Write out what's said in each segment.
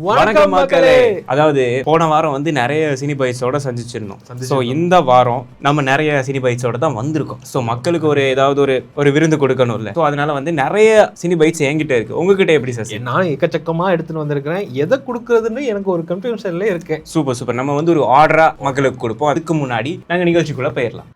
வணக்கம் மக்களே. அதாவது போன வாரம் வந்து நிறைய சினி பைட்ஸோட சந்திச்சிருந்தோம். ஸோ இந்த வாரம் நம்ம நிறைய சினி பைட்ஸோட தான் வந்திருக்கோம். ஸோ மக்களுக்கு ஒரு ஏதாவது ஒரு விருந்து கொடுக்கணும் இல்லை. ஸோ அதனால வந்து நிறைய சினி பைட்ஸ் என்கிட்ட இருக்கு. உங்ககிட்ட எப்படி சார்? நான் எக்கச்சக்கமா எடுத்துட்டு வந்திருக்கிறேன். எதை கொடுக்கறதுன்னு எனக்கு ஒரு கன்ஃபியூஷன்ல இருக்கேன். சூப்பர். நம்ம வந்து ஒரு ஆர்டரா மக்களுக்கு கொடுப்போம். அதுக்கு முன்னாடி நாங்கள் நிகழ்ச்சிக்குள்ள போயிடலாம்.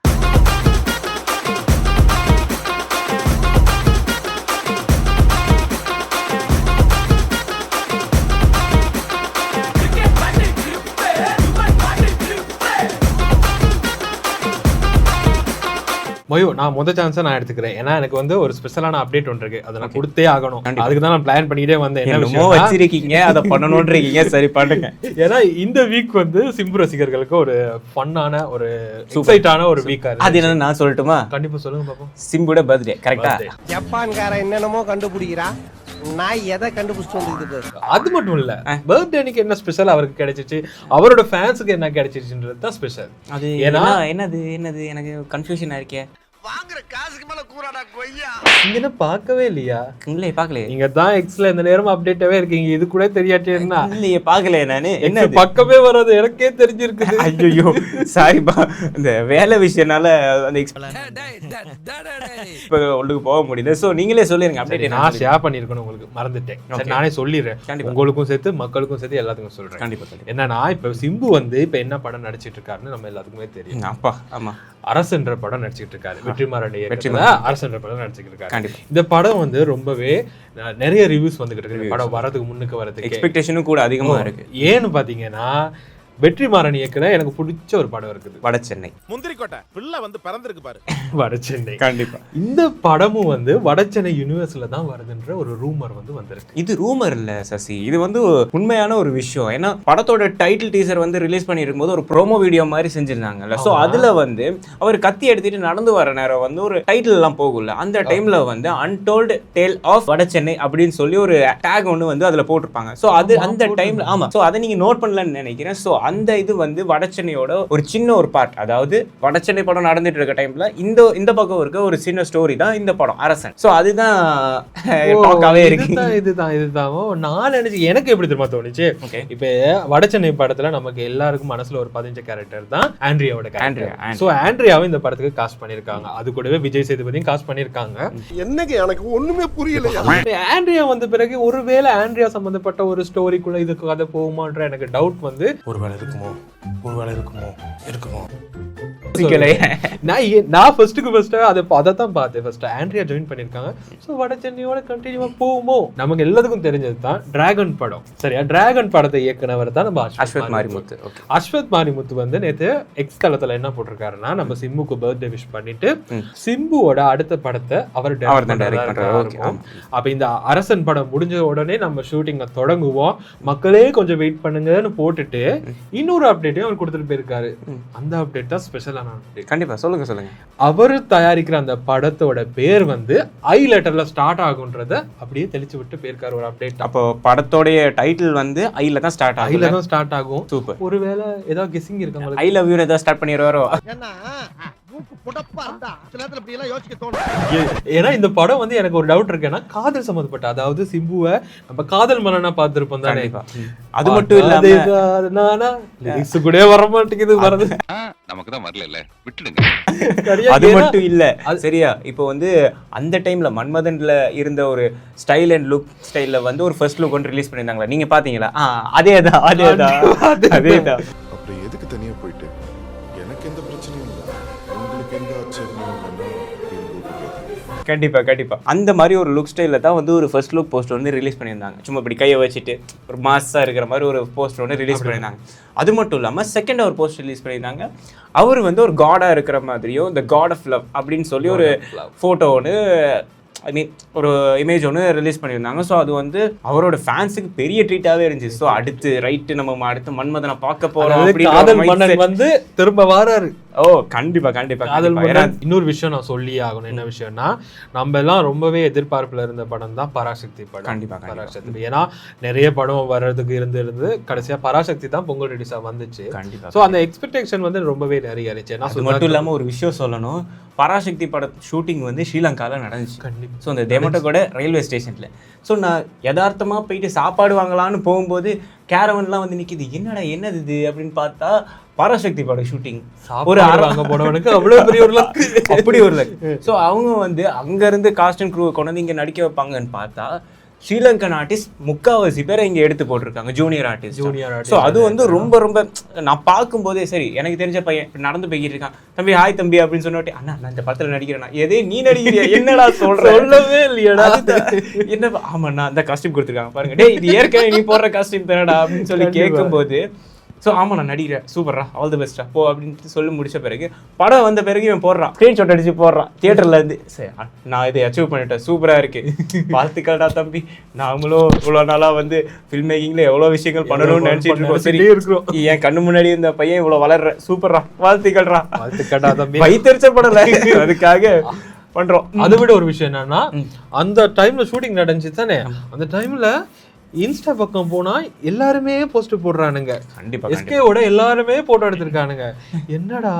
மயோ, நான் முதல் சான்ஸை நான் எடுத்துக்கிறேன். ஏன்னா எனக்கு வந்து ஒரு ஸ்பெஷலான அப்டேட் ஒன்று இருக்கு. அதை நான் கொடுத்தே ஆகணும். அதுக்கு தான் நான் பிளான் பண்ணிட்டே வந்தேன். என்ன வச்சிருக்கீங்க, அதை பண்ணணும்ன்றீங்க. சரி பண்ணுங்க. ஏன்னா இந்த வீக் வந்து சிம்பு ரசிகர்களுக்கு ஒரு ஃபன்னான ஒரு எக்ஸைட்டான ஒரு வீக்கா இருக்கு. அது என்னன்னு நான் சொல்லட்டுமா? கண்டிப்பா சொல்லுங்க பாப்போம். சிம்புட பர்த்டே கரெக்டா? ஜப்பான்கார என்னென்னமோ கண்டுபிடிக்கிறா, நான் எதை கண்டுபிடிச்சிட்டு வந்துருக்கு. அது மட்டும் இல்ல, பர்த்டே அன்னைக்கு என்ன ஸ்பெஷல் அவருக்கு கிடைச்சிச்சு, அவரோட ஃபேன்ஸுக்கு என்ன கிடைச்சிச்சுன்றது தான் ஸ்பெஷல். அது ஏன்னா என்னது எனக்கு கன்ஃபியூஷனா இருக்கே. வாங்குற காசுக்கு மேல கூறாடா கொய்யா. நீங்க என்ன பார்க்கவே இல்லையா? இல்லையே பார்க்கல. நீங்க தான் எக்ஸ்ல இந்த நேரம் அப்டேட்டாவே இருக்கீங்க. இது கூட தெரியாட்டேன்னா? இல்லையே பார்க்கல. நானு என்ன பக்கமே வராது, எனக்கே தெரிஞ்சிருக்குது. ஐயோ சாரிப்பா, இந்த வேலை விஷயம்னால அந்த இப்போ உள்ளுக்கு போக முடியல. ஸோ நீங்களே சொல்லிருங்க அப்டேட். நான் ஷேர் பண்ணிருக்கணும், உங்களுக்கு மறந்துட்டேன். சரி நானே சொல்லிடுறேன். உங்களுக்கும் சேர்த்து மக்களுக்கும் சேர்த்து எல்லாத்துக்கும் சொல்றேன். கண்டிப்பா. என்னன்னா இப்ப சிம்பு வந்து இப்ப என்ன படம் நடிச்சிட்டு இருக்காருன்னு நம்ம எல்லாத்துக்குமே தெரியும். அப்பா ஆமா, அரசன்ற படம் நடிச்சிட்டு இருக்காரு. வெற்றிமாறன் அரசன்ற படம் நடிச்சிட்டு இருக்காரு. இந்த படம் வந்து ரொம்பவே நிறைய ரிவ்யூஸ் வந்துகிட்டு இருக்கு. படம் வரதுக்கு முன்னுக்கு வரதுக்கு எக்ஸ்பெக்டேஷனும் கூட அதிகமா இருக்கு. ஏன்னு பாத்தீங்கன்னா, வெற்றிமாறன் இயக்குன எனக்கு பிடிச்ச ஒரு படம் இருக்குது, வடசென்னை. முந்திரிக்கோட்டை பிள்ளை வந்து பிறந்திருக்கு பாரு, வடசென்னை. கண்டிப்பா இந்த படமும் வந்து வடசென்னை யூனிவர்ஸ்ல தான் வருதுன்ற ஒரு ரூமர் வந்து வந்திருக்கு. இது ரூமர் இல்ல சசி, இது வந்து உண்மையான ஒரு விஷயம். ஏன்னா படத்தோட டைட்டில் டீசர் வந்து ரிலீஸ் பண்ணிருக்கும் போது ஒரு ப்ரோமோ வீடியோ மாதிரி செஞ்சிருந்தாங்கல்ல. ஸோ அதுல வந்து அவர் கத்தி எடுத்துட்டு நடந்து வர நேரம் வந்து ஒரு டைட்டில் எல்லாம் போகும்ல, அந்த டைம்ல வந்து அன்டோல்டு டேல் ஆஃப் வடசென்னை அப்படின்னு சொல்லி ஒரு டேக் ஒன்று வந்து அதுல போட்டிருப்பாங்க. ஸோ அது அந்த டைம்ல ஆமா. ஸோ அதை நீங்க நோட் பண்ணலன்னு நினைக்கிறேன். ஸோ அந்த இது வந்து வடசென்னையோட ஒரு சின்ன ஒரு பார்ட். அதாவது வடசென்னை படம் நடந்துட்டு இருக்க டைம்ல இந்த பக்கம் இருக்க ஒரு சின்ன ஸ்டோரி தான் இந்த படம் அரசன். சோ அதுதான் டாக்காவே இருக்கு. இதுதான் நான் நினைச்சு எனக்கு எப்படி தெரியுமா தோணுச்சு. இப்ப வடசென்னை படத்துல நமக்கு எல்லாருக்கும் மனசுல ஒரு 15 கேரக்டர் தான் ஆண்ட்ரியாவோட கேரக்டர். சோ ஆண்ட்ரியாவை இந்த படத்துக்கு காஸ்ட் பண்ணிருக்காங்க. அது கூடவே விஜய் சேதுபதியும் காஸ்ட் பண்ணிருக்காங்க. என்னங்க எனக்கு ஒண்ணுமே புரியல. ஆண்ட்ரியா வந்த பிறகு ஒருவேளை ஆண்ட்ரியா சம்பந்தப்பட்ட ஒரு ஸ்டோரிக்குள்ள இது கதை போகுமான்ற எனக்கு டவுட் வந்து ஒருவேளை இருக்குமோ நான் ஃபர்ஸ்ட் அதை தான் பார்த்தேன். ஃபர்ஸ்ட் ஆண்ட்ரியா ஜாயின் பண்ணிருக்காங்க. சோ வடசென்னையோட கண்டினியூவா போகுமோ? நமக்கு எல்லாத்துக்கும் தெரிஞ்சது தான் டிராகன் படம். சரியா, டிராகன் படத்தை இயக்குனவர் தான் நம்ம அஸ்வத் மாரிமுத்து. அஸ்வத் மாரிமுத்து வந்து நேத்து எக்ஸ் தளத்துல என்ன போட்டிருக்காருன்னா, நம்ம சிம்புக்கு பர்த்டே விஷ் பண்ணிட்டு சிம்புவோட அடுத்த படத்தை அவர் அப்ப இந்த அரசன் படம் முடிஞ்ச உடனே நம்ம ஷூட்டிங்க தொடங்குவோம், மக்களே கொஞ்சம் வெயிட் பண்ணுங்கன்னு போட்டுட்டு இன்னொரு அப்டேட்டையும் அவர் கொடுத்துட்டு போயிருக்காரு. அந்த அப்டேட் தான் ஸ்பெஷலான அப்டேட். கண்டிப்பா சொல்லுங்க. அவர் தயாரிக்கிற அந்த படத்தோட பேர் வந்து ஐ லெட்டர்ல ஸ்டார்ட் ஆகும்ன்றத அப்படியே தெளிச்சு விட்டு போயிருக்காரு ஒரு அப்டேட். அப்போ படத்தோட டைட்டில் வந்து ஐல தான் ஸ்டார்ட் ஆகும். சூப்பர். ஒருவேளை ஏதாவது கெஸ்ஸிங் இருக்காங்க, ஐ லவ் யூ ஏதாவது ஸ்டார்ட் பண்ணிடுவாரோ? ஏன்னா இந்த படம் வந்து எனக்கு ஒரு டவுட் இருக்கு. ஏன்னா காதல் சம்பந்தப்பட்ட, அதாவது சிம்புவை நம்ம காதல் மன்னனா பார்த்திருப்போம் தானே. அது மட்டும் இல்லாம கூட வர மாட்டேங்குது, வரது நமக்கு தான் வரல, விட்டுடுங்க. அது மட்டும் இல்ல சரியா. இப்போ வந்து அந்த டைம்ல மன்மதன்ல இருந்த ஒரு ஸ்டைல் அண்ட் லுக் ஸ்டைல்ல வந்து ஒரு ஃபர்ஸ்ட் லுக் ஒன்று ரிலீஸ் பண்ணிருந்தாங்களா, நீங்க பாத்தீங்களா? அதேதான். அப்புறம் எதுக்கு தனியா போயிட்டு? எனக்கு எந்த பிரச்சனையும் இல்லை, உங்களுக்கு எந்த ஆச்சரியமும் கண்டிப்பா அந்த மாதிரி ஒரு லுக் ஸ்டைல தான் வந்து ஒரு ஃபர்ஸ்ட் லுக் போஸ்டர் வந்து ரிலீஸ் பண்ணியிருந்தாங்க. சும்மா இப்படி கையை வச்சுட்டு ஒரு மாஸா இருக்கிற மாதிரி ஒரு போஸ்டர் வந்து ரிலீஸ் பண்ணியிருந்தாங்க. அது மட்டும் இல்லாம செகண்ட் ஒரு போஸ்டர் ரிலீஸ் பண்ணியிருந்தாங்க. அவர் வந்து ஒரு காடா இருக்கிற மாதிரியும் த காட் ஆஃப் லவ் அப்படின்னு சொல்லி ஒரு போட்டோ ஒன்று, ஐ மீன் ஒரு இமேஜ் ஒன்று ரிலீஸ் பண்ணியிருந்தாங்க. ஸோ அது வந்து அவரோட ஃபேன்ஸுக்கு பெரிய ட்ரீட்டாகவே இருந்துச்சு. ஸோ அடுத்து ரைட்டு நம்ம அடுத்து மன்மதனை பார்க்க போகிறோம். காதல் மன்னன் வந்து திரும்ப வாராரு. ஓ கண்டிப்பா கண்டிப்பா காதல் கண்டிப்பா. மன்னன் இன்னொரு விஷயம் நான் சொல்லியே ஆகணும். என்ன விஷயம்னா, நம்ம எல்லாம் ரொம்பவே எதிர்பார்ப்புல இருந்த படம் தான் பராசக்தி படம். கண்டிப்பா பராசக்தி. ஏன்னா நிறைய படம் வர்றதுக்கு இருந்து கடைசியா பராசக்தி தான் பொங்கல் ரிலீஸா வந்துச்சு. கண்டிப்பா. ஸோ அந்த எக்ஸ்பெக்டேஷன் வந்து ரொம்பவே நிறைய இருந்துச்சு. ஏன்னா அது மட்டும் இல்லாம ஒரு விஷயம் சொல்லணும், பராசக்தி பட ஷூட்டிங் வந்து ஸ்ரீலங்கால நடந்துச்சு. கண்டிப்பா. ஸோ அந்த தேமட்டகோட ரயில்வே ஸ்டேஷன்ல. ஸோ நான் யதார்த்தமா போயிட்டு சாப்பாடு வாங்கலான்னு போகும்போது கேரவன்லாம் வந்து நிக்குது. என்னடா என்னது இது அப்படின்னு பார்த்தா பராசக்தி பட ஷூட்டிங். ஒரு வாங்க போனவனுக்கு அவ்வளவு பெரிய ஒரு luck. அப்படி ஒரு லக். ஸோ அவங்க வந்து அங்க இருந்து காஸ்ட் அண்ட் க்ரூ கொண்டு வந்து இங்க நடிக்க வைப்பாங்கன்னு பார்த்தா ஸ்ரீலங்கன் ஆர்டிஸ்ட் 3/4 பேரை இங்க எடுத்து போட்டிருக்காங்க, ஜூனியர் ஆர்டிஸ்ட். ஸோ அது வந்து ரொம்ப ரொம்ப நான் பார்க்கும்போதே சரி, எனக்கு தெரிஞ்ச பையன் நடந்து போய்கிட்டு இருக்கான், தம்பி ஹாய் தம்பி அப்படின்னு சொன்னோட்டி, அண்ணா நான் இந்த படத்துல நடிக்கிறேன். எதே நீ நடிக்கிறியா, என்னடா சொல்ற, சொல்லவே இல்லையடா. என்ன ஆமாண்ணா அந்த காஸ்டியூம் கொடுத்துருக்காங்க பாருங்க, டேய் இது ஏற்கனவே நீ போடுற காஸ்டியூம் தானடா அப்படின்னு சொல்லி கேட்கும்போது, ஸோ ஆமா நான் நடிக்கிறேன், சூப்பர்ரா, ஆல் தி பெஸ்டா போ அப்படின்ட்டு சொல்லி முடிச்ச பிறகு படம் வந்த பிறகு இவன் போடுறான், ஸ்க்ரீன்ஷாட் அடிச்சு போடுறான் தியேட்டர்ல இருந்து. சரி நான் இதை அச்சீவ் பண்ணிட்டேன், சூப்பரா இருக்கு, வாழ்த்துக்கள்டா தம்பி, நாமளும் இவ்வளோ நாளா வந்து ஃபில்ம் மேக்கிங்ல எவ்வளோ விஷயங்கள் பண்ணணும்னு நினைச்சிட்டு இருக்கோம். சரி என் கண்ணு முன்னாடி இந்த பையன் இவ்வளோ வளர்ற, சூப்பர்ரா, வாழ்த்துக்கள்டா, வாழ்த்துக்கடா தம்பி. வைத்தறிச்ச படல அதுக்காக பண்றோம். அதை விட ஒரு விஷயம் என்னன்னா, அந்த டைம்ல ஷூட்டிங் நடந்துச்சு தானே, அந்த டைம்ல இன்ஸ்டா பக்கம் போனா எல்லாருமே போஸ்ட் போடுறானுங்க. கண்டிப்பா எஸ்கேவோட எல்லாருமே போட்டோ எடுத்திருக்கானுங்க. என்னடா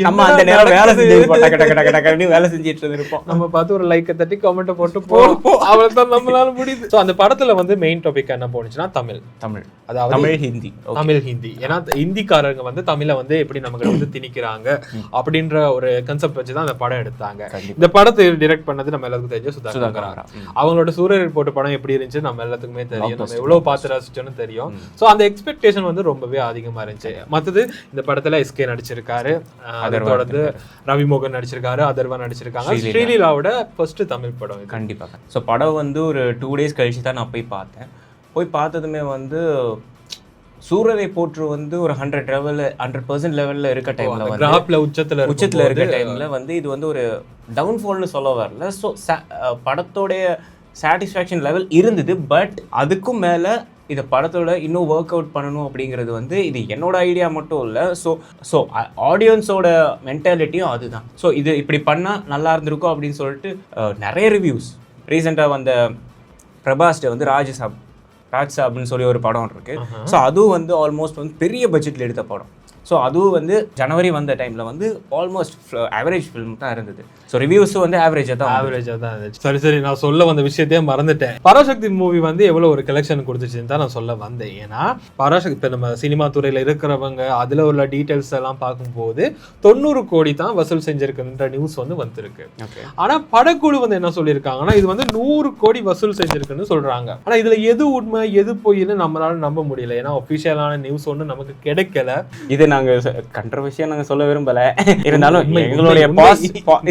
நம்ம அந்த நேரம் வேலை செஞ்சிருப்போம், டக்கு டக்கு டக்கு டக்குன்னு வேலை செஞ்சிட்டு இருப்போம். நம்ம பார்த்து ஒரு லைக்கை தட்டி கமெண்ட் போட்டு போறோம், அவ்வளவுதான் நம்மளால முடியுது. சோ அந்த படத்துல வந்து மெயின் டாபிக் என்ன போனுச்சுன்னா தமிழ், அதாவது தமிழ் ஹிந்தி. தமிழ் ஹிந்தி. ஏன்னா இந்திக்காரங்க வந்து தமிழை வந்து எப்படி நமக்கு வந்து திணிக்கிறாங்க அப்படின்ற ஒரு கான்செப்ட் வச்சுதான் அந்த படம் எடுத்தாங்க. இந்த படத்தை டைரக்ட் பண்ணது நம்ம எல்லாத்துக்கும் தெரிஞ்ச சுதாகர். அவங்களோட சூரியர் போட்ட படம் எப்படி இருந்துச்சு நம்ம எல்லாத்துக்குமே தெரியும், நம்ம எவ்வளவு பார்த்து ரசிச்சோன்னு தெரியும். சோ அந்த எக்ஸ்பெக்டேஷன் வந்து ரொம்பவே அதிகமா இருந்துச்சு. மத்தது இந்த படத்துல எஸ்கே நடிச்சிருக்காரு, தொடர்ந்து ரவிமோகன் நடிச்சிருக்காரு, அதர்வா நடிச்சிருக்காங்க. ஸ்ரீலீலாவோட ஃபர்ஸ்ட் தமிழ் படம். கண்டிப்பா. ஸோ படம் வந்து ஒரு 2 days கழிச்சு தான் நான் போய் பார்த்தேன். போய் பார்த்ததுமே வந்து சூரரை போற்று வந்து ஒரு 100% லெவல்ல இருக்க டைம்ல வந்து கிராஃப்ல உச்சத்துல இருக்க டைம்ல வந்து இது வந்து ஒரு டவுன்ஃபால்னு சொல்ல வரல. ஸோ படத்தோடைய சாட்டிஸ்ஃபேக்ஷன் லெவல் இருந்தது. பட் அதுக்கும் மேலே இதை படத்தோட இன்னும் ஒர்க் அவுட் பண்ணணும் அப்படிங்கிறது வந்து இது என்னோட ஐடியா மட்டும் இல்லை. ஸோ ஆடியன்ஸோட மென்டாலிட்டியும் அதுதான். ஸோ இது இப்படி பண்ணால் நல்லா இருந்திருக்கும் அப்படின்னு சொல்லிட்டு நிறைய ரிவ்யூஸ் ரீசெண்டாக வந்த பிரபாஸ்ட வந்து ராஜ் சாப்னு சொல்லி ஒரு படம் இருக்கு. ஸோ அதுவும் வந்து ஆல்மோஸ்ட் வந்து பெரிய பட்ஜெட்டில் எடுத்த படம். ஸோ அதுவும் வந்து ஜனவரி வந்த டைமில் வந்து ஆல்மோஸ்ட் ஆவரேஜ் ஃபிலிம் தான் இருந்தது. ஸோ ரிவ்யூஸும் வந்து ஆவரேஜாக தான் இருந்துச்சு. சரி நான் சொல்ல வந்த விஷயத்தையே மறந்துட்டேன். பராசக்தி மூவி வந்து எவ்வளோ ஒரு கலெக்ஷன் கொடுத்துச்சுன்னு தான் நான் சொல்ல வந்தேன். ஏன்னா பராசக்தி இப்போ நம்ம சினிமா துறையில் இருக்கிறவங்க அதில் உள்ள டீட்டெயில்ஸ் எல்லாம் பார்க்கும்போது 90 கோடி தான் வசூல் செஞ்சிருக்குன்ற நியூஸ் வந்து வந்திருக்கு. ஆனால் படக்குழு வந்து என்ன சொல்லியிருக்காங்கன்னா இது வந்து 100 கோடி வசூல் செஞ்சிருக்குன்னு சொல்றாங்க. ஆனால் இதுல எது உண்மை எது பொய்ன்னு நம்மளால நம்ப முடியல. ஏன்னா ஒஃபிஷியலான நியூஸ் ஒன்று நமக்கு கிடைக்கல. இது நாங்க கண்ட்ரோவர்சியா நாங்க சொல்ல விரும்பல, இருந்தாலும் எங்களுடைய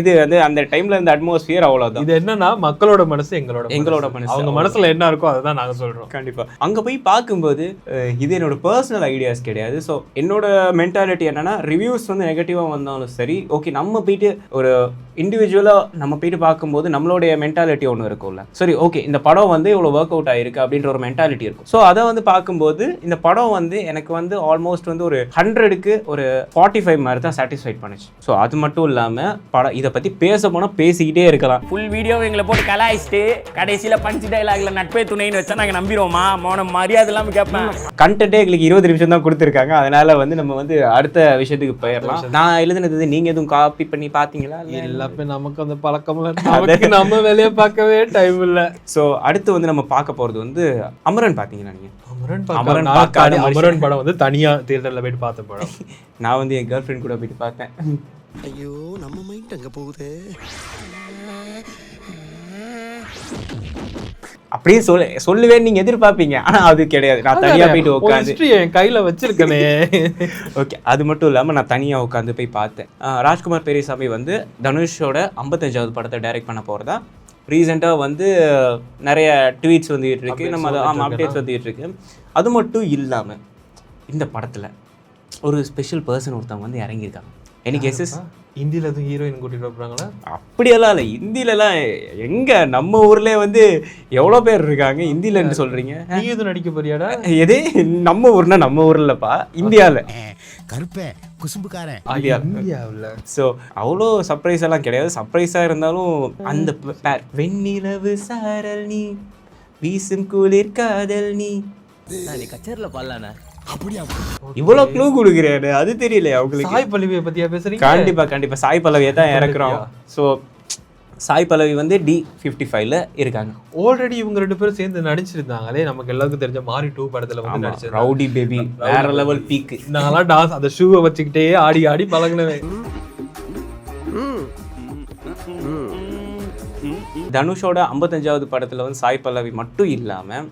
இது வந்து அந்த டைம்ல இந்த அட்மாஸ்பியர் அவ்வளவுதான். இது என்னன்னா மக்களோட மனசு எங்களோட மனசு, அவங்க மனசுல என்ன இருக்கோ அதுதான் நாங்க சொல்றோம். கண்டிப்பா அங்க போய் பார்க்கும்போது இது என்னோட பர்சனல் ஐடியாஸ் கிடையாது. ஸோ என்னோட மென்டாலிட்டி என்னன்னா, ரிவ்யூஸ் வந்து நெகட்டிவா வந்தாலும் சரி, ஓகே நம்ம போயிட்டு ஒரு இண்டிவிஜுவலா நம்ம போயிட்டு பார்க்கும்போது நம்மளுடைய மென்டாலிட்டி ஒன்று இருக்கும்ல, சரி ஓகே இந்த படம் வந்து இவ்வளோ ஒர்க் அவுட் ஆயிருக்கு அப்படின்ற ஒரு மென்டாலிட்டி இருக்கும். ஸோ அதை வந்து பார்க்கும்போது இந்த படம் வந்து எனக்கு வந்து ஆல்மோஸ்ட் வந்து ஒரு 100க்கு ஒரு 45 மாதிரி தான் சாட்டிஸ்ஃபைட் பண்ணுச்சு. ஸோ அது மட்டும் இல்லாமல் படம் இதை பற்றி பேச போனால் பேசிக்கிட்டே இருக்கலாம். ஃபுல் வீடியோ எங்களை போட்டு கலாய்ச்சிட்டு கடைசியில் பஞ்சு டைலாக்ல நட்பே துணைன்னு வச்சா நாங்கள் நம்பிடுவோமா? மௌனம் மரியாதை இல்லாமல் கேட்பேன். கண்டென்ட்டே எங்களுக்கு 20 நிமிஷம் தான் கொடுத்துருக்காங்க. அதனால வந்து நம்ம வந்து அடுத்த விஷயத்துக்கு போயிடலாம். நான் எழுதுனது நீங்க எதுவும் காப்பி பண்ணி பார்த்தீங்களா? எல்லாமே நமக்கு அந்த பழக்கம் நம்ம வேலையை பார்க்கவே டைம் இல்லை. ஸோ அடுத்து வந்து நம்ம பார்க்க போகிறது வந்து அமரன். பார்த்தீங்களா நீங்கள்? அமரன் படம் வந்து தனியா தியேட்டர்ல போயிட்டு பார்த்த படம். நான் வந்து என் கேர்ள் ஃப்ரெண்ட் கூட போயிட்டு பார்த்தேன். ஐயோ நம்ம மைண்ட் அங்க போகுது. அப்படியே சொல்லுவேன் நீங்க எதிர்பார்ப்பீங்க, ஆனா அது கிடையாது. நான் தனியா போயிட்டு உட்காந்து என் கையில வச்சிருக்கனே. ஓகே, அது மட்டும் இல்லாம நான் தனியா உட்காந்து போய் பார்த்தேன். ராஜ்குமார் பெரியசாமி வந்து தனுஷோட 55வது படத்தை டைரக்ட் பண்ண போறதா ரீசெண்டாக வந்து நிறைய ட்வீட்ஸ் வந்துகிட்டு இருக்கு, நம்ம அதை அப்டேட்ஸ் வந்துகிட்டு இருக்கு. அது மட்டும் இல்லாமல் இந்த படத்தில் ஒரு ஸ்பெஷல் பர்சன் ஒருத்தவங்க வந்து இறங்கியிருக்காங்க. எனக்கு எஸ்எஸ் இந்தியில எதுவும் ஹீரோயின் கூட்டிட்டு போறாங்களா? அப்படியெல்லாம் இல்லை, இந்தியிலலாம் எங்க நம்ம ஊர்ல வந்து எவ்வளோ பேர் இருக்காங்க இந்தியிலன்னு சொல்றீங்க. நீ எதுவும் நடிக்க போறியாடா? எதே நம்ம ஊர்னா நம்ம ஊர்லப்பா, இந்தியாவில் கருப்பே குசும்புக்காரன். இந்தியாவில் ஸோ அவ்வளோ சர்ப்ரைஸ் எல்லாம் கிடையாது. சர்ப்ரைஸாக இருந்தாலும் அந்த வெண்ணிலவு சாரல் நீ வீசும் குளிர் காதல் நீ நீ கச்சேரில பாடலானே. அப்படியா? இவ்வளோ க்ளூ கொடுக்குறாரு, அது தெரியலையா உங்களுக்கு? சாய் பல்லவியை பத்தியா பேசுறீங்க? கண்டிப்பா சாய் பல்லவியை தான் இறக்குறோம். ஸோ சாய் பல்லவி வந்து D55ல இருக்காங்க. ஆல்ரெடி இவங்க 2 பேரும் சேர்ந்து நடிச்சிருந்தாங்களே, நமக்கு எல்லாருக்கும் தெரிஞ்ச மாரி 2 படத்துல வந்து நடிச்சிருந்தாங்க. ரவுடி பேபி வேற லெவல் பீக். நான்லாம் டான்ஸ் அந்த ஷூவை வச்சுக்கிட்டே ஆடி ஆடி பழகினவேன். தனுஷோட 55வது படத்துல வந்து சாய் பல்லவி மட்டும் இல்லாம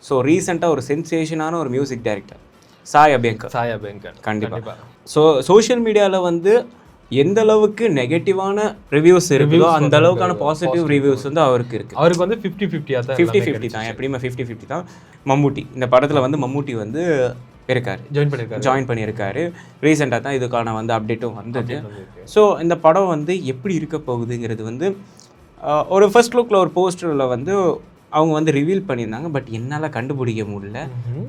ஸோ ரீசெண்டாக ஒரு சென்சேஷனான ஒரு மியூசிக் டைரக்டர் சாய் அபியங்கர். கண்டிப்பா. ஸோ சோஷியல் மீடியாவில் வந்து எந்த அளவுக்கு நெகட்டிவான ரிவ்யூஸ் இருக்குதோ அந்த அளவுக்கான பாசிட்டிவ் ரிவ்யூஸ் வந்து அவருக்கு இருக்கு. அவருக்கு வந்து 50-50 தான், எப்படியுமே 50-50 தான். மம்முட்டி இந்த படத்தில் வந்து மம்முட்டி வந்து இருக்காரு, ஜாயின் பண்ணியிருக்காரு. ரீசெண்டாக தான் இதுக்கான வந்து அப்டேட்டும் வந்தது. ஸோ இந்த படம் வந்து எப்படி இருக்க போகுதுங்கிறது வந்து ஒரு ஃபர்ஸ்ட் லுக்கில் ஒரு போஸ்டரில் வந்து அவங்க வந்து ரிவீல் பண்ணியிருந்தாங்க. பட் என்னால் கண்டுபிடிக்க முடியல.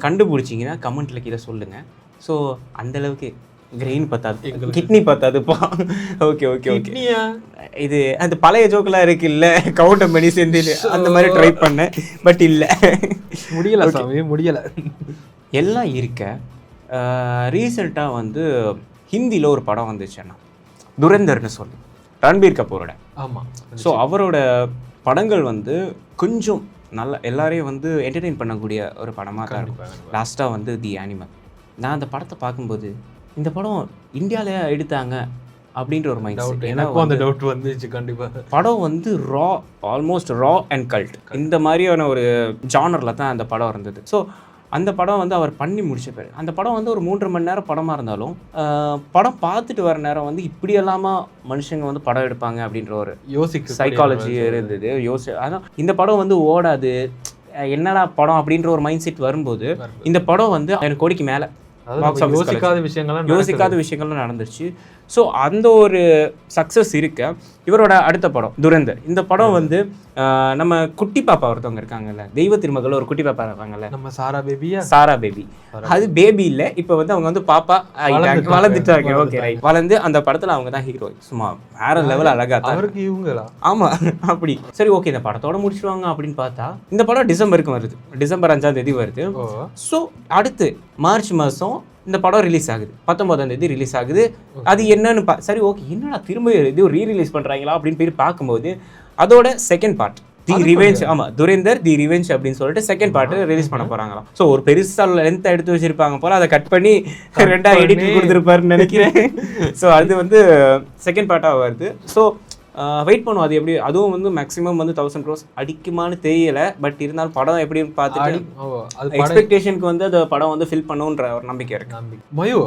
கண்டுபிடிச்சிங்கன்னா கமெண்ட்டில் கீழே சொல்லுங்கள். ஸோ அந்தளவுக்கு கிரெயின் பத்தாது, கிட்னி பத்தாதுப்பா. ஓகே இது அந்த பழைய ஜோக்கெல்லாம் இருக்குல்ல, கவுண்டம் பண்ணி செந்தில் அந்த மாதிரி ட்ரை பண்ணேன். பட் இல்லை, முடியலை எல்லாம் இருக்க. ரீசெண்டாக வந்து ஹிந்தியில் ஒரு படம் வந்துச்சுன்னா துரந்தர்னு சொல்லி ரன்பீர் கபூரோட. ஆமாம். ஸோ அவரோட படங்கள் வந்து கொஞ்சம் நல்லா எல்லாரையும் வந்து என்டர்டெயின் பண்ணக்கூடிய ஒரு படமாக தான் இருக்கும். லாஸ்ட்டாக வந்து தி அனிமல். நான் அந்த படத்தை பார்க்கும்போது இந்த படம் இந்தியாவிலே எடுத்தாங்க அப்படின்ற ஒரு மைண்ட் செட். எனக்கும் அந்த டவுட் வந்துச்சு. கண்டிப்பாக படம் வந்து ஆல்மோஸ்ட் ரா அண்ட் கல்ட் இந்த மாதிரியான ஒரு ஜானரில் தான் அந்த படம் இருந்தது. ஸோ அந்த படம் வந்து அவர் பண்ணி முடிச்ச பேர். அந்த படம் வந்து ஒரு 3.5 மணி நேரம் படமாக இருந்தாலும் படம் பார்த்துட்டு வர நேரம் வந்து இப்படியெல்லாமா மனுஷங்க வந்து படம் எடுப்பாங்க அப்படின்ற ஒரு சைக்காலஜி இருந்தது. அதான் இந்த படம் வந்து ஓடாது, என்னடா படம் அப்படின்ற ஒரு மைண்ட் செட் வரும்போது இந்த படம் வந்து 1000 கோடிக்கு மேலே யோசிக்காத விஷயங்கள்லாம் நடந்துருச்சு. ஸோ அந்த ஒரு சக்ஸஸ் இருக்க இவரோட அடுத்த படம் துரந்தர். இந்த படம் வந்து நம்ம குட்டி பாப்பா ஒருத்தவங்க இருக்காங்கல்ல, தெய்வ திருமகள் ஒரு குட்டி பாப்பா இருக்காங்கல்ல, நம்ம சாரா பேபி. அது பேபி இல்லை, இப்போ வந்து அவங்க வந்து பாப்பா வளர்ந்துட்டாங்க. Okay right. வளர்ந்து அந்த படத்தில் அவங்க தான் ஹீரோ. சும்மா வேற லெவல் அழகா தான் அவருக்கு இவங்களா. ஆமா அப்படி. சரி ஓகே, இந்த படத்தோட முடிச்சிருவாங்க அப்படின்னு பார்த்தா இந்த படம் டிசம்பருக்கு வருது. டிசம்பர் 5ஆம் தேதி வருது. ஸோ அடுத்து மார்ச் மாதம் இந்த படம் ரிலீஸ் ஆகுது. 19ஆம் தேதி ரிலீஸ் ஆகுது. அது என்னன்னு சரி ஓகே, என்னடா திரும்ப இது ரீ ரிலீஸ் பண்றாங்களா அப்படின்னு போய் பார்க்கும்போது அதோட செகண்ட் பார்ட் தி ரிவெஞ்ச். ஆமா, துரந்தர் தி ரிவெஞ்ச் அப்படின்னு சொல்லிட்டு செகண்ட் பார்ட் ரிலீஸ் பண்ண போறாங்களாம். ஸோ ஒரு பெருசா லென்த் எடுத்து வச்சிருப்பாங்க போல, அதை கட் பண்ணி 2ஆ எடிட் கொடுத்துருப்பாருன்னு நினைக்கிறேன். ஸோ அது வந்து செகண்ட் பார்ட்டாக வருது. ஸோ வெயிட் பண்ணுவோம் அது எப்படி. அதுவும் வந்து மேக்ஸிமம் வந்து 1000 crores அடிக்குமான்னு தெரியல. பட் இருந்தாலும் படம் எப்படின்னு பார்த்துட்டு எக்ஸ்பெக்டேஷனுக்கு வந்து அந்த படம் வந்து ஃபில் பண்ணுன்ற ஒரு நம்பிக்கை இருக்கு. மயோ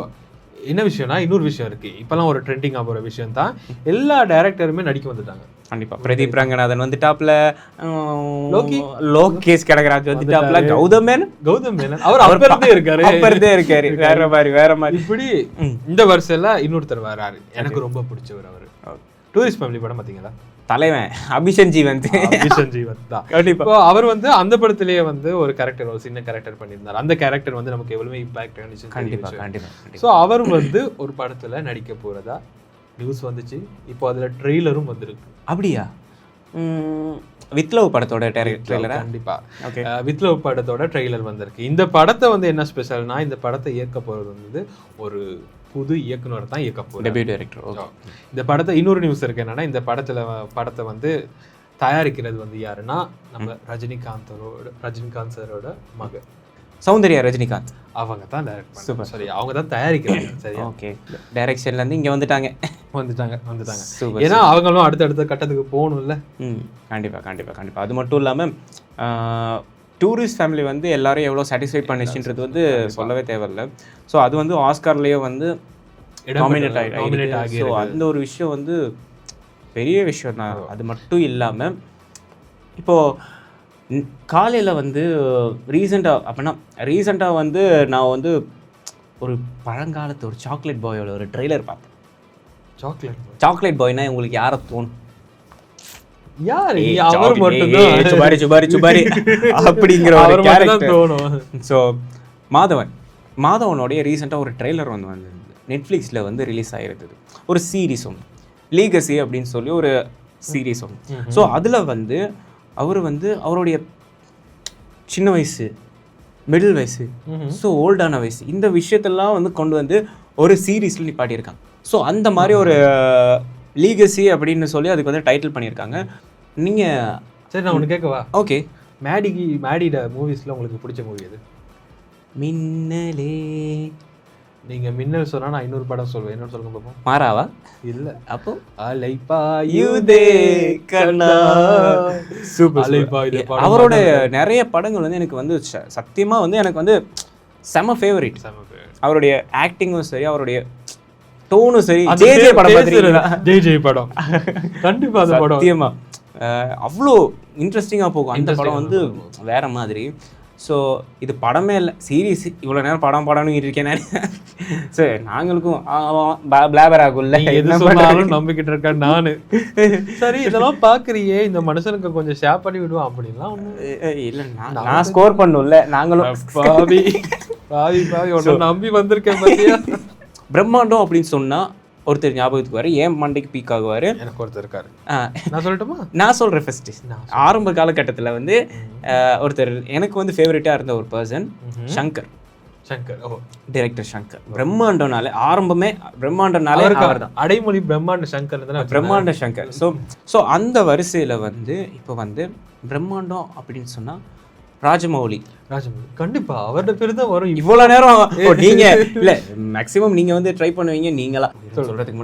என்ன விஷயம்னா, இன்னொரு விஷயம் இருக்கு. இப்பெல்லாம் ஒரு ட்ரெண்டிங் ஆகிற விஷயம் தான், எல்லா டைரக்டருமே நடிக்க வந்துட்டாங்க. கண்டிப்பா. பிரதீப் ரங்கநாதன் வந்து டாப்ல, லோகேஷ் கனகராஜ் வந்து டாப்ல, கௌதம் மேனன் அவர் அப்பறதே இருக்காரு. வேற மாதிரி இப்படி இந்த வருஷத்துல இன்னொருத்தர் வராரு, எனக்கு ரொம்ப பிடிச்சவர். அவரு டூரிஸ்ட் ஃபேமிலி படம் பாத்தீங்களா, தலைவன் அபிஷன் ஜீவந்த் தான். கண்டிப்பா அவர் வந்து அந்த படத்திலேயே வந்து ஒரு கேரக்டர், ஒரு சின்ன கேரக்டர் பண்ணியிருந்தார். அந்த கேரக்டர் வந்து நமக்கு எவ்வளவு இம்பாக்ட் ஆனிச்சு. கண்டிப்பா. ஸோ அவர் வந்து ஒரு படத்துல நடிக்க போறதா நியூஸ் வந்துச்சு. இப்போ அதுல ட்ரெய்லரும் வந்திருக்கு. அப்படியா? வித்லவ் படத்தோட ட்ரெய்லரா? கண்டிப்பா. வித்லவ் படத்தோட ட்ரெய்லர் வந்திருக்கு. இந்த படத்தை வந்து என்ன ஸ்பெஷல்னா, இந்த படத்தை இயக்க போறது வந்து ஒரு புது இயக்குனர் தான் இயக்க போறாரு, டெபியூட் டைரக்டர். இந்த படத்தை இன்னொரு நியூஸ் இருக்கு என்னன்னா, இந்த படத்தை வந்து தயாரிக்கிறது வந்து யாருன்னா நம்ம ரஜினிகாந்த் சாரோட மகன் சௌந்தர்யா ரஜினிகாந்த். அவங்க தான் டைரக்ட் பண்ணாங்க. சரி, அவங்க தான் தயாரிக்கிறாங்க. சரி ஓகே. டைரக்ஷன்ல இருந்து இங்க வந்துட்டாங்க. ஏன்னா அவங்களும் அடுத்த கட்டத்துக்கு போகணும்ல. கண்டிப்பா. அது மட்டும் இல்லாம டூரிஸ்ட் ஃபேமிலி வந்து எல்லாரும் எவ்வளோ சாட்டிஸ்ஃபை பண்ணிச்சுன்றது வந்து சொல்லவே தேவையில்லை. ஸோ அது வந்து ஆஸ்கார்லேயே வந்து நாமினேட் ஆகி. ஸோ அந்த ஒரு விஷயம் வந்து பெரிய விஷயம் தான். அது மட்டும் இல்லாமல் இப்போது காலையில் வந்து ரீசெண்டாக வந்து நான் வந்து ஒரு பழங்காலத்து ஒரு சாக்லேட் பாயோட ஒரு ட்ரெய்லர் பார்த்தேன். சாக்லேட் பாய்னா உங்களுக்கு யாரை தோணும்? யாரு ஏய், அவர் chocolate, மட்டும்தான் ஏய், சுபாரி அப்படிங்கிற ஒரு அவர் மட்டும்தான் கேரக்டர். தோணும். ஸோ மாதவனுடைய ரீசெண்டாக ஒரு ட்ரெய்லர் வந்து நெட்ஃப்ளிக்ஸில் வந்து ரிலீஸ் ஆகிருந்தது. ஒரு சீரீஸ் ஒன்று, லீகசி அப்படின்னு சொல்லி ஒரு சீரீஸ் ஒன்று. ஸோ அதில் வந்து அவர் வந்து அவருடைய சின்ன வயசு, மிடில் வயசு, ஸோ ஓல்டான வயசு, இந்த விஷயத்தெல்லாம் வந்து கொண்டு வந்து ஒரு சீரீஸில் நிப்பாட்டியிருக்காங்க. ஸோ அந்த மாதிரி ஒரு லீகசி அப்படின்னு சொல்லி அதுக்கு வந்து டைட்டில் பண்ணியிருக்காங்க. நீங்கள் சரி, நான் ஒன்று கேட்கவா? ஓகே. மேடியோட மூவிஸில் உங்களுக்கு பிடிச்ச மூவி எது? மின்னலே. நீங்கள் மின்னல் சொன்னால் நான் இன்னொரு படம் சொல்லுவேன். இன்னொரு சொல்லுங்க பார்ப்போம். மாறாவா? இல்லை, அப்போ அலைப்பாயுதே கண்ணா. சூப்பர். அலைப்பாயுதே படம் அவரோட நிறைய படங்கள் வந்து எனக்கு வந்து சத்தியமா வந்து எனக்கு வந்து செம ஃபேவரட். அவருடைய ஆக்டிங்கும் சரி, அவருடைய டோனும் சரி. ஜே படம் பாத்தீங்களா? ஜே படம் கண்டிப்பா அந்த படம் சத்தியமா அவ்வளோ இன்ட்ரெஸ்டிங்கா போகும். அந்த படம் வந்து வேற மாதிரி. ஸோ இது படமே இல்லை, சீரீஸ். இவ்வளோ நேரம் படம்னு இருக்கேன் நான். சரி, நாங்களுக்கும் பிளாபர் ஆகும்ல, எது சொன்னாலும் நம்பிக்கிட்டு இருக்கேன் நான். சரி, இதெல்லாம் பாக்குறியே, இந்த மனுஷனுக்கு கொஞ்சம் ஷேர் பண்ணி விடுவோம் அப்படின்லாம் இல்லை. நான் ஸ்கோர் பண்ணும்ல, நாங்களும் பாவி ஒன்று நம்பி வந்திருக்கேன் பாத்தியா. பிரம்மாண்டம் அப்படின்னு சொன்னா ஒருத்தர் ஞாபகத்துக்கு வர, ஏன் மண்டைக்கு பீக் ஆகுவாரு. எனக்கு ஒருத்தர் இருக்காரு, நான் சொல்லட்டுமா? நான் சொல்றேன். ஃபர்ஸ்ட் ஆரம்ப காலகட்டத்தில் வந்து ஒருத்தர் எனக்கு வந்து ஃபேவரட்டா இருந்த ஒரு பர்சன் சங்கர். டைரக்டர் சங்கர். பிரம்மாண்டம்னாலே ஆரம்பமே பிரம்மாண்டம்னாலே அவர்தான். அடைமொழி பிரம்மாண்ட சங்கர் தான், பிரம்மாண்ட சங்கர். ஸோ அந்த வரிசையில வந்து இப்போ வந்து பிரம்மாண்டம் அப்படின்னு சொன்னா ராஜமௌலி. கண்டிப்பா அவரோட பேரு தான் வரும். இவ்வளவு நேரம் நீங்க இல்ல மேக்ஸிமம் நீங்க வந்து ட்ரை பண்ணுவீங்க. நீங்களா சொல்றதுக்கு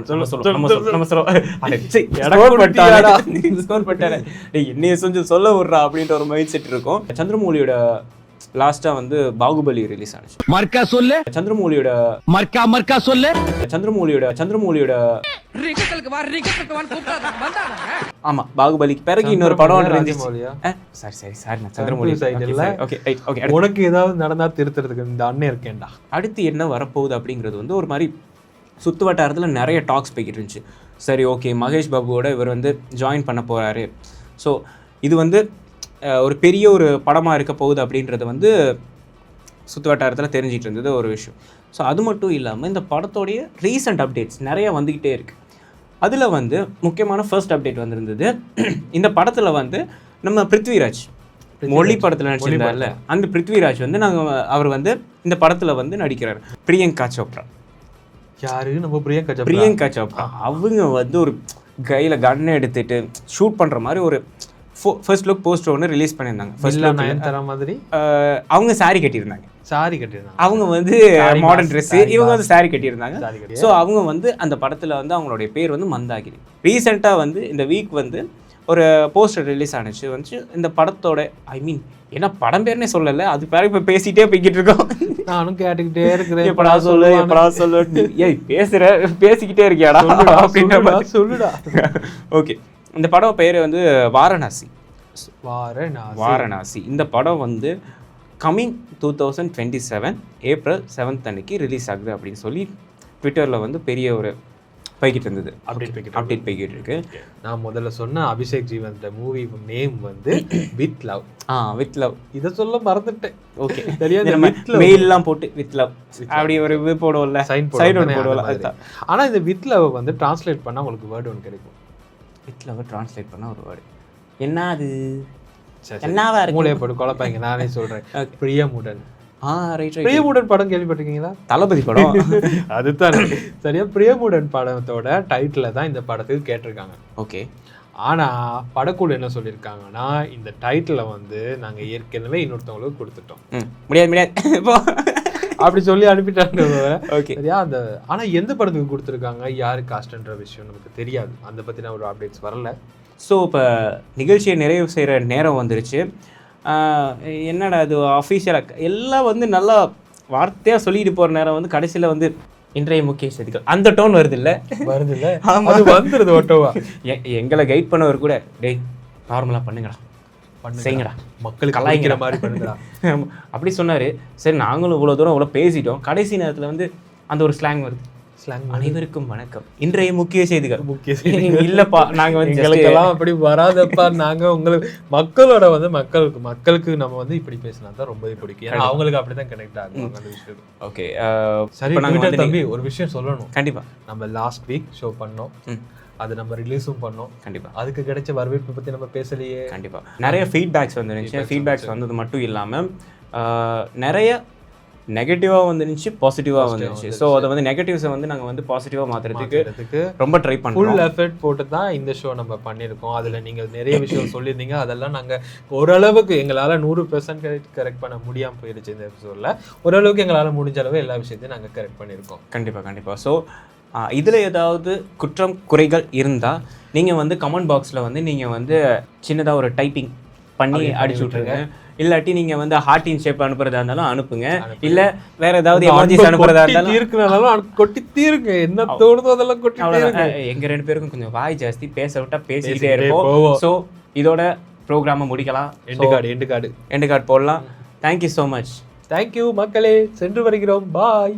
என்னைய கொஞ்சம் சொல்ல விடுறா அப்படின்ற ஒரு மைண்ட் செட் இருக்கும். சந்திரமௌலியோட லாஸ்டா வந்து பாகுபலி ரிலீஸ் ஆனிச்சு. மர்க்கா சொல்லு. சந்திரமௌலியோட மர்க்கா சொல்லு. சந்திரமௌலியோட ஆமா, பாகுபலிக்கு பிறகு இன்னொரு படம் இருந்துச்சு. சரி நான் சந்திரமௌலி சைடுல. ஓகே, உனக்கு ஏதாவது நடந்தா திருத்துறதுக்கு இந்த அண்ணன் இருக்கேன்டா. அடுத்து என்ன வரப்போகுது அப்படிங்கிறது வந்து ஒரு மாதிரி சுத்து வட்டாரத்தில் நிறைய டாக்ஸ் போய்கிட்டு இருந்துச்சு. சரி, ஓகே, மகேஷ் பாபுவோட இவர் வந்து ஜாயின் பண்ண போறாரு. ஸோ இது வந்து ஒரு பெரிய ஒரு படமாக இருக்க போகுது அப்படின்றது வந்து சுற்று வட்டாரத்தில் தெரிஞ்சிட்டு இருந்தது ஒரு விஷயம். ஸோ அது மட்டும் இல்லாமல் இந்த படத்தோடைய ரீசெண்ட் அப்டேட்ஸ் நிறைய வந்துக்கிட்டே இருக்குது. அதில் வந்து முக்கியமான ஃபர்ஸ்ட் அப்டேட் வந்திருந்தது. இந்த படத்தில் வந்து நம்ம பிருத்விராஜ் மொழி படத்தில் நடிச்சிருந்தார்ல, அந்த பிருத்விராஜ் வந்து அவர் வந்து இந்த படத்தில் வந்து நடிக்கிறார். பிரியங்கா சோப்ரா. யாரு? நம்ம பிரியங்கா சோப்ரா. அவங்க வந்து ஒரு கையில் கன்னை எடுத்துட்டு ஷூட் பண்ணுற மாதிரி ஒரு ஃபர்ஸ்ட் லுக் போஸ்டர் ஒன்று ரிலீஸ் பண்ணியிருந்தாங்க. ஃபர்ஸ்ட் லுக் நயன்தாரா மாதிரி அவங்க சாரி கட்டியிருந்தாங்க. அவங்க வந்து மாடர்ன் ட்ரெஸ், இவங்க வந்து சாரி கட்டியிருந்தாங்க. ஸோ அவங்க வந்து அந்த படத்தில் வந்து அவங்களுடைய பேர் வந்து மந்தாகினி. ரீசெண்டாக வந்து இந்த வீக் வந்து ஒரு போஸ்டர் ரிலீஸ் ஆனிச்சு. வந்து இந்த படத்தோட ஏன்னா படம் பேர்னே சொல்லலை, அது பேர் இப்போ பேசிகிட்டே போய்கிட்டு இருக்கோம். நானும் கேட்டுக்கிட்டே இருக்கிறேன். எப்படா சொல்லு ஏய் பேசிக்கிட்டே இருக்கியாடா அப்படின்ற சொல்லுடா. ஓகே, இந்த படம் பேர் வந்து வாரணாசி. இந்த படம் வந்து கம்மிங் 2027 April 7th அன்னைக்கு ரிலீஸ் ஆகுது அப்படின்னு சொல்லி ட்விட்டரில் வந்து பெரிய ஒரு போய்கிட்டு இருந்தது. அப்டேட் போய்கிட்டு இருக்கு. நான் முதல்ல சொன்ன அபிஷேக் ஜி வந்த மூவி நேம் வந்து வித் லவ். வித் லவ் இதை சொல்ல மறந்துட்டேன். ஓகே, தெரியாது. மெயிலெலாம் போட்டு வித் லவ் அப்படி ஒரு இது போடுவோம்ல, சைன் போடுவோம்ல. ஆனால் இந்த வித் லவ் வந்து டிரான்ஸ்லேட் பண்ணால் உங்களுக்கு வேர்டு ஒன்று கிடைக்கும். வித் லவ் டிரான்ஸ்லேட் பண்ணால் ஒரு வேர்டு என்ன? அது என்னவா இருக்கு? மூளையை போட்டு குழப்பாங்க. நானே சொல்கிறேன். பிரியமுடன். பிரியமுடன் படம் கேள்விப்பட்டிருக்கீங்களா? தளபதி படம். அதுதான் சரியா. பிரியமுடன் படத்தோட டைட்டில் தான் இந்த படத்துக்கு கேட்டிருக்காங்க. ஓகே. ஆனால் படக்குழு என்ன சொல்லியிருக்காங்கன்னா, இந்த டைட்டிலை வந்து நாங்கள் ஏற்கனவே இன்னொருத்தவங்களுக்கு கொடுத்துட்டோம், முடியாது அப்படி சொல்லி அனுப்பிட்டாங்க. ஓகே, சரியா. ஆனால் எந்த படத்துக்கு கொடுத்துருக்காங்க, யாரு காஸ்ட்ன்ற விஷயம் நமக்கு தெரியாது. அதை பற்றின ஒரு அப்டேட்ஸ் வரல. ஸோ இப்போ நிகழ்ச்சியை நிறைவு செய்கிற நேரம் வந்துருச்சு. என்னடா அது அஃபீஷியலாக எல்லாம் வந்து நல்லா வார்த்தையாக சொல்லிட்டு போகிற நேரம் வந்து கடைசியில் வந்து இன்றைய முக்கிய செய்திகள் அந்த டோன் வருது இல்லை? அது வந்துடுது ஒட்டோவா. எங்களை கைட் பண்ணவர் கூட டேய் நார்மலாக பண்ணுங்கடா, செய்யுங்கடா, மக்களுக்கு கலாய்க்கிற மாதிரி பண்ணுங்கடா அப்படி சொன்னார். சரி, நாங்களும் இவ்வளோ தூரம் இவ்வளோ பேசிட்டோம். கடைசி நேரத்தில் வந்து அந்த ஒரு ஸ்லாங் வருது, ஸ்லாங் அனைவருக்கும் வணக்கம். இன்றைய முக்கிய செய்திகள். முக்கிய செய்திகள். இல்லப்பா, நாங்க வந்து எங்களுக்கெல்லாம் அப்படி வராதப்பா. நாங்க உங்களுக்கு மக்களோட வந்து மக்களுக்கு நம்ம வந்து இப்படி பேசினா தான் ரொம்பவே பிடிக்கும். ஏன்னா அவங்களுக்கு அப்படிதான் கனெக்ட் ஆகும் அந்த விஷயம். ஓகே, சரி ட்விட்டர் தம்பி ஒரு விஷயம் சொல்லணும். கண்டிப்பா. நம்ம லாஸ்ட் வீக் ஷோ பண்ணோம், அது நம்ம ரிலீஸும் பண்ணோம். கண்டிப்பா. அதுக்கு கிடைச்ச வரவேற்பு பத்தி நம்ம பேசலையே. கண்டிப்பா நிறைய ஃபீட்பேக்ஸ் வந்துருந்துச்சு. ஃபீட்பேக்ஸ் வந்தது மட்டும் இல்லாம நிறைய நெகட்டிவாக வந்துருந்துச்சு, பாசிட்டிவாக வந்துருச்சு. ஸோ அதை வந்து நெகட்டிவ்ஸை வந்து நாங்கள் வந்து பாசிட்டிவாக மாற்றுறதுக்கு ரொம்ப ட்ரை பண்ணோம். ஃபுல் எஃபர்ட் போட்டு தான் இந்த ஷோ நம்ம பண்ணியிருக்கோம். அதில் நீங்கள் நிறைய விஷயம் சொல்லியிருந்தீங்க. அதெல்லாம் நாங்கள் ஓரளவுக்கு எங்களால் 100% கரெக்ட் பண்ண முடியாமல் போயிடுச்சு இந்த எபிசோடில். ஓரளவுக்கு எங்களால் முடிஞ்ச அளவு எல்லா விஷயத்தையும் நாங்கள் கரெக்ட் பண்ணியிருக்கோம். கண்டிப்பாக. ஸோ இதில் ஏதாவது குற்றம் குறைகள் இருந்தால் நீங்கள் வந்து கமெண்ட் பாக்ஸில் வந்து நீங்கள் வந்து சின்னதாக ஒரு டைப்பிங் பண்ணி அடிச்சு விட்ருங்க. இல்லாட்டி நீங்க வந்து ஹார்ட்டின் ஷேப் அனுப்புறதா இருந்தாலும் அனுப்புங்க. இல்ல வேற ஏதாவது எமோஜிஸ் அனுப்புறதா இருந்தாலும் தீர்க்கனாலும் கொட்டி தீருங்க. என்ன தோணுதோ அதெல்லாம் கொட்டி தீருங்க. எங்க 2 பேருக்கும் கொஞ்சம் வாய் ஜாஸ்தி, பேச விட்டா பேசிக்கிட்டே இருப்போம். ஸோ இதோட ப்ரோக்ராமை முடிக்கலாம். எண்டு கார்டு போடலாம். Thank you so much. தேங்க்யூ மக்களே, சென்று வருகிறோம். பாய்.